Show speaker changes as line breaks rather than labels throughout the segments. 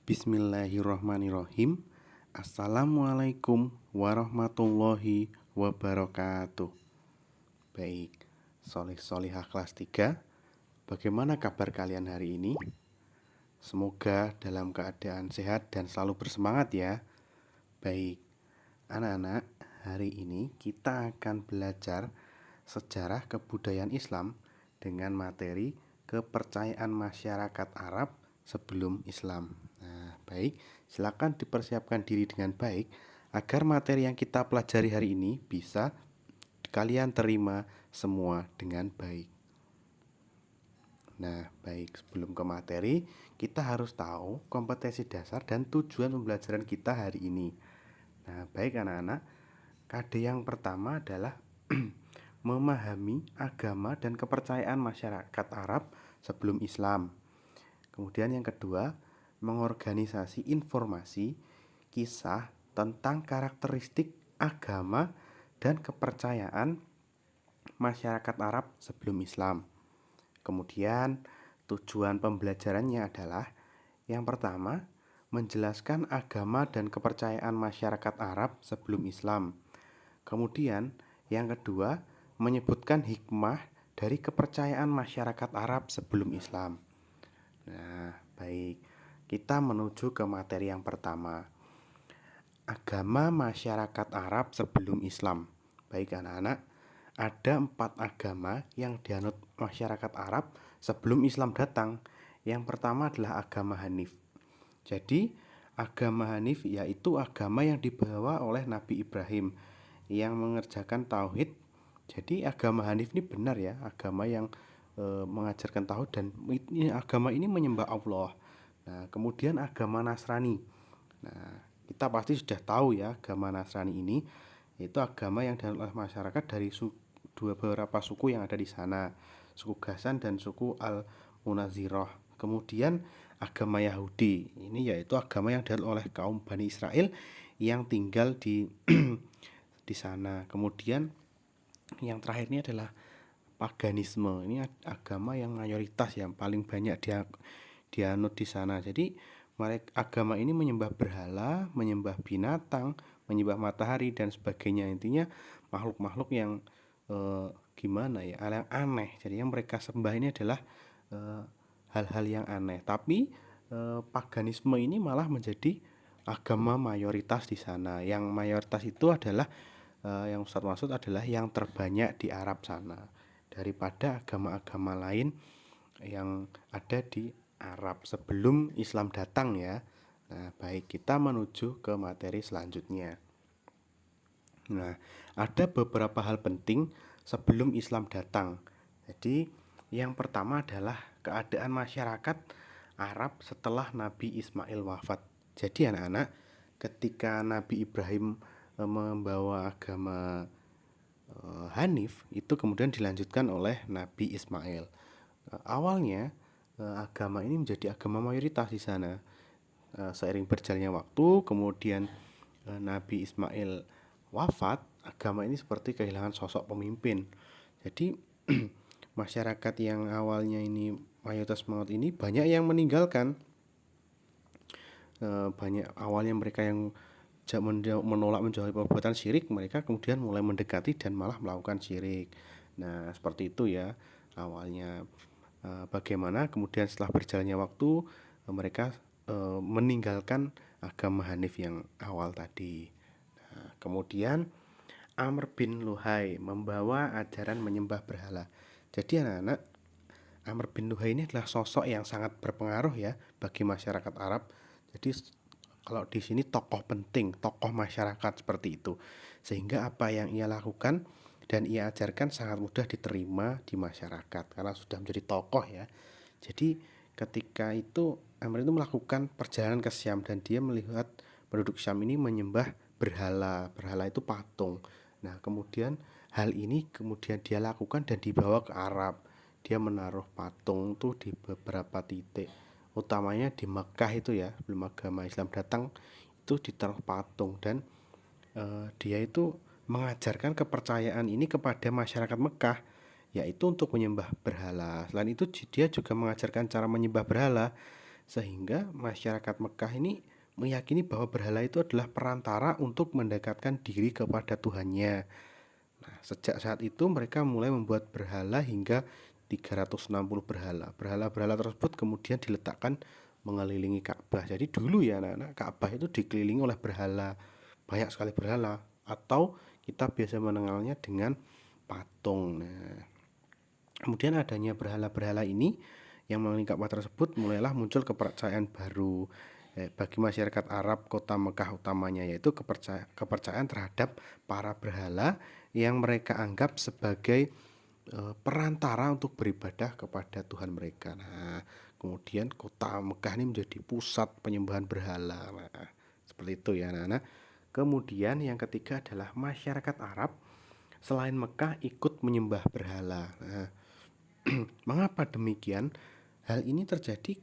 Bismillahirrohmanirrohim. Assalamualaikum warahmatullahi wabarakatuh. Baik, solih-solihah kelas 3. Bagaimana kabar kalian hari ini? Semoga dalam keadaan sehat dan selalu bersemangat ya. Baik, anak-anak, hari ini kita akan belajar sejarah kebudayaan Islam dengan materi kepercayaan masyarakat Arab sebelum Islam. Nah, baik, silakan dipersiapkan diri dengan baik agar materi yang kita pelajari hari ini bisa kalian terima semua dengan baik. Nah, baik, sebelum ke materi, kita harus tahu kompetensi dasar dan tujuan pembelajaran kita hari ini. Nah, baik anak-anak, KD yang pertama adalah memahami agama dan kepercayaan masyarakat Arab sebelum Islam. Kemudian yang kedua, mengorganisasi informasi, kisah tentang karakteristik agama dan kepercayaan masyarakat Arab sebelum Islam. Kemudian tujuan pembelajarannya adalah yang pertama, menjelaskan agama dan kepercayaan masyarakat Arab sebelum Islam. Kemudian yang kedua, menyebutkan hikmah dari kepercayaan masyarakat Arab sebelum Islam. Nah, baik. Kita menuju ke materi yang pertama. Agama masyarakat Arab sebelum Islam. Baik anak-anak, ada 4 agama yang dianut masyarakat Arab sebelum Islam datang. Yang pertama adalah agama Hanif. Jadi, agama Hanif yaitu agama yang dibawa oleh Nabi Ibrahim yang mengerjakan tauhid. Jadi agama Hanif ini benar ya, agama yang mengajarkan tauhid dan agama ini menyembah Allah. Nah, kemudian agama Nasrani. Nah, kita pasti sudah tahu ya, agama Nasrani ini yaitu agama yang dianut oleh masyarakat dari beberapa suku yang ada di sana, suku Ghassan dan suku Al-Munazirah. Kemudian agama Yahudi, ini yaitu agama yang dianut oleh kaum Bani Israel yang tinggal di di sana. Kemudian yang terakhir ini adalah paganisme. Ini agama yang mayoritas yang paling banyak dianut di sana. Jadi agama ini menyembah berhala, menyembah binatang, menyembah matahari dan sebagainya. Intinya makhluk-makhluk yang gimana ya, yang aneh. Jadi yang mereka sembah ini adalah hal-hal yang aneh. Tapi paganisme ini malah menjadi agama mayoritas di sana. Yang mayoritas itu adalah yang Ustadz maksud adalah yang terbanyak di Arab sana daripada agama-agama lain yang ada di Arab sebelum Islam datang ya. Nah, baik, kita menuju ke materi selanjutnya. Nah, ada beberapa hal penting sebelum Islam datang. Jadi, yang pertama adalah keadaan masyarakat Arab setelah Nabi Ismail wafat. Jadi anak-anak, ketika Nabi Ibrahim membawa agama Hanif, itu kemudian dilanjutkan oleh Nabi Ismail. Awalnya agama ini menjadi agama mayoritas di sana. Seiring berjalannya waktu, kemudian Nabi Ismail wafat, agama ini seperti kehilangan sosok pemimpin. Jadi masyarakat yang awalnya ini mayoritas banget ini banyak yang meninggalkan. Banyak awalnya mereka yang menolak menjauhi perbuatan syirik, mereka kemudian mulai mendekati dan malah melakukan syirik. Nah, seperti itu ya awalnya. Bagaimana kemudian setelah berjalannya waktu mereka meninggalkan agama Hanif yang awal tadi. Nah, kemudian Amr bin Luhai membawa ajaran menyembah berhala. Jadi anak-anak, Amr bin Luhai ini adalah sosok yang sangat berpengaruh ya bagi masyarakat Arab. Jadi kalau di sini tokoh penting, tokoh masyarakat seperti itu. Sehingga apa yang ia lakukan dan ia ajarkan sangat mudah diterima di masyarakat karena sudah menjadi tokoh ya. Jadi ketika itu Amr itu melakukan perjalanan ke Syam dan dia melihat penduduk Syam ini menyembah berhala. Berhala itu patung. Nah, kemudian hal ini kemudian dia lakukan dan dibawa ke Arab. Dia menaruh patung tuh di beberapa titik, utamanya di Mekah itu ya, sebelum agama Islam datang itu ditaruh patung dan dia itu mengajarkan kepercayaan ini kepada masyarakat Mekah, yaitu untuk menyembah berhala. Selain itu dia juga mengajarkan cara menyembah berhala Sehingga masyarakat Mekah ini meyakini bahwa berhala itu adalah perantara untuk mendekatkan diri kepada Tuhannya. Nah, sejak saat itu mereka mulai membuat berhala hingga 360 berhala. Berhala-berhala tersebut kemudian diletakkan mengelilingi Ka'bah. Jadi dulu ya anak-anak, Ka'bah itu dikelilingi oleh berhala. Banyak sekali berhala, atau kita biasa mengenalnya dengan patung. Nah, kemudian adanya berhala-berhala ini yang mengelilingi Ka'bah tersebut, mulailah muncul kepercayaan baru bagi masyarakat Arab kota Mekah utamanya, yaitu kepercayaan terhadap para berhala yang mereka anggap sebagai perantara untuk beribadah kepada Tuhan mereka. Nah, kemudian kota Mekah ini menjadi pusat penyembahan berhala. Nah, seperti itu ya anak-anak. Kemudian yang ketiga adalah masyarakat Arab selain Mekah ikut menyembah berhala. Nah, mengapa demikian? Hal ini terjadi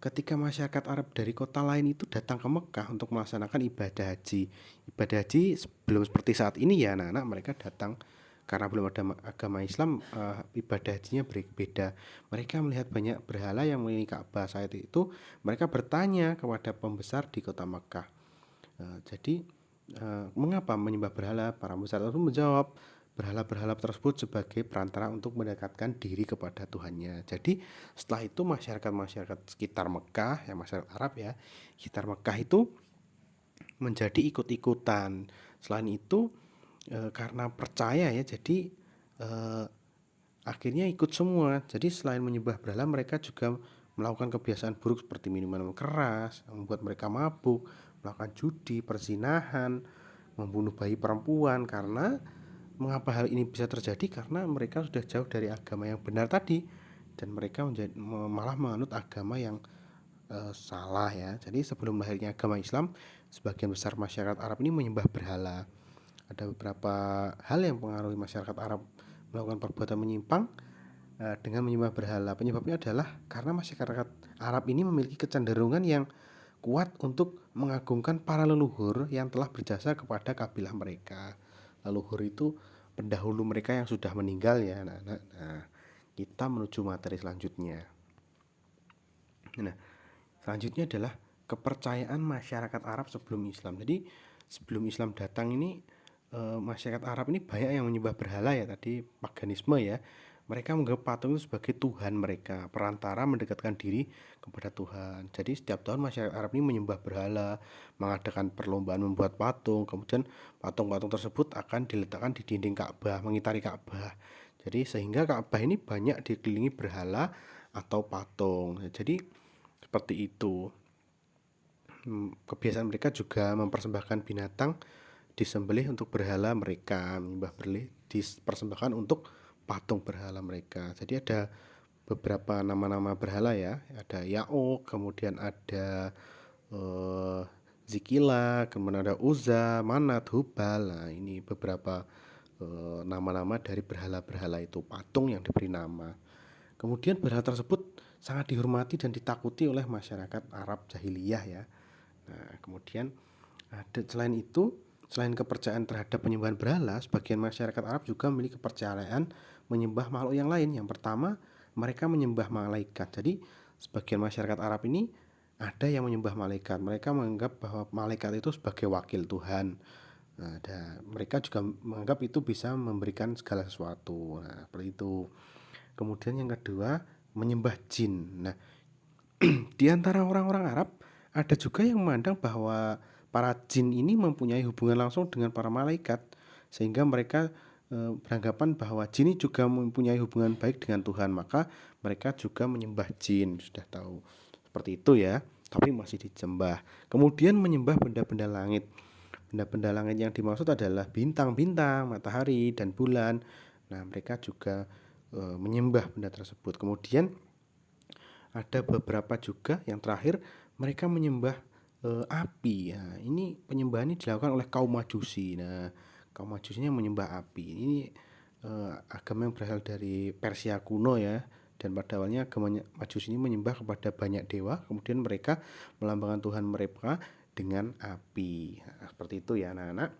ketika masyarakat Arab dari kota lain itu datang ke Mekah untuk melaksanakan ibadah haji. Ibadah haji belum seperti saat ini ya anak-anak, mereka datang karena belum ada agama Islam, ibadah hajinya berbeda. Mereka melihat banyak berhala yang mengelilingi Ka'bah. Saat itu mereka bertanya kepada pembesar di kota Mekah. Jadi mengapa menyembah berhala? Para pembesar itu menjawab, berhala-berhala tersebut sebagai perantara untuk mendekatkan diri kepada Tuhannya. Jadi setelah itu masyarakat-masyarakat sekitar Mekah, ya masyarakat Arab ya, sekitar Mekah itu menjadi ikut-ikutan. Selain itu karena percaya ya, jadi eh, akhirnya ikut semua. Jadi selain menyembah berhala, mereka juga melakukan kebiasaan buruk seperti minuman keras yang membuat mereka mabuk, melakukan judi, perzinahan, membunuh bayi perempuan. Karena mengapa hal ini bisa terjadi? Karena mereka sudah jauh dari agama yang benar tadi, dan mereka malah menganut agama yang salah ya. Jadi sebelum lahirnya agama Islam, sebagian besar masyarakat Arab ini menyembah berhala. Ada beberapa hal yang mempengaruhi masyarakat Arab melakukan perbuatan menyimpang dengan menyembah berhala. Penyebabnya adalah karena masyarakat Arab ini memiliki kecenderungan yang kuat untuk mengagungkan para leluhur yang telah berjasa kepada kabilah mereka. Leluhur itu pendahulu mereka yang sudah meninggal ya. Nah, kita menuju materi selanjutnya. Nah, selanjutnya adalah kepercayaan masyarakat Arab sebelum Islam. Jadi sebelum Islam datang ini, masyarakat Arab ini banyak yang menyembah berhala ya, tadi paganisme ya. Mereka menganggap patung itu sebagai Tuhan mereka, perantara mendekatkan diri kepada Tuhan. Jadi setiap tahun masyarakat Arab ini menyembah berhala, mengadakan perlombaan membuat patung. Kemudian patung-patung tersebut akan diletakkan di dinding Ka'bah, mengitari Ka'bah. Jadi sehingga Ka'bah ini banyak dikelilingi berhala atau patung. Jadi seperti itu. Kebiasaan mereka juga mempersembahkan binatang disembelih untuk berhala mereka, menyembah berlih dipersembahkan untuk patung berhala mereka. Jadi ada beberapa nama-nama berhala ya, ada Yaok, kemudian ada eh, Zikila, kemudian ada Uzza, Manat, Hubal. Nah, ini beberapa nama-nama dari berhala-berhala itu, patung yang diberi nama. Kemudian berhala tersebut sangat dihormati dan ditakuti oleh masyarakat Arab jahiliyah ya. Nah, kemudian selain itu, selain kepercayaan terhadap penyembahan berhala, sebagian masyarakat Arab juga memiliki kepercayaan menyembah makhluk yang lain. Yang pertama, mereka menyembah malaikat. Jadi, sebagian masyarakat Arab ini ada yang menyembah malaikat. Mereka menganggap bahwa malaikat itu sebagai wakil Tuhan. Nah, mereka juga menganggap itu bisa memberikan segala sesuatu. Nah, seperti itu. Kemudian yang kedua, menyembah jin. Nah, di antara orang-orang Arab ada juga yang memandang bahwa para jin ini mempunyai hubungan langsung dengan para malaikat, sehingga mereka beranggapan bahwa jin juga mempunyai hubungan baik dengan Tuhan, maka mereka juga menyembah jin. Sudah tahu seperti itu ya, tapi masih disembah. Kemudian menyembah benda-benda langit. Benda-benda langit yang dimaksud adalah bintang-bintang, matahari dan bulan. Nah, mereka juga menyembah benda tersebut. Kemudian ada beberapa juga yang terakhir, mereka menyembah api ya. Ini penyembahan ini dilakukan oleh kaum Majusi. Nah, kaum Majusi yang menyembah api ini agama yang berasal dari Persia kuno ya. Dan pada awalnya agama Majusi ini menyembah kepada banyak dewa, kemudian mereka melambangkan Tuhan mereka dengan api. Nah, seperti itu ya anak-anak.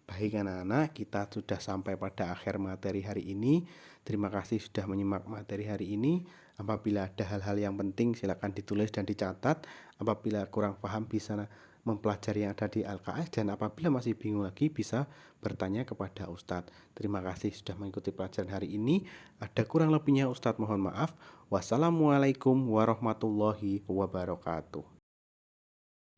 Baik anak-anak, kita sudah sampai pada akhir materi hari ini. Terima kasih sudah menyimak materi hari ini. Apabila ada hal-hal yang penting silakan ditulis dan dicatat. Apabila kurang paham bisa mempelajari yang ada di LKS, dan apabila masih bingung lagi bisa bertanya kepada Ustadz. Terima kasih sudah mengikuti pelajaran hari ini. Ada kurang lebihnya Ustadz mohon maaf. Wassalamualaikum warahmatullahi wabarakatuh.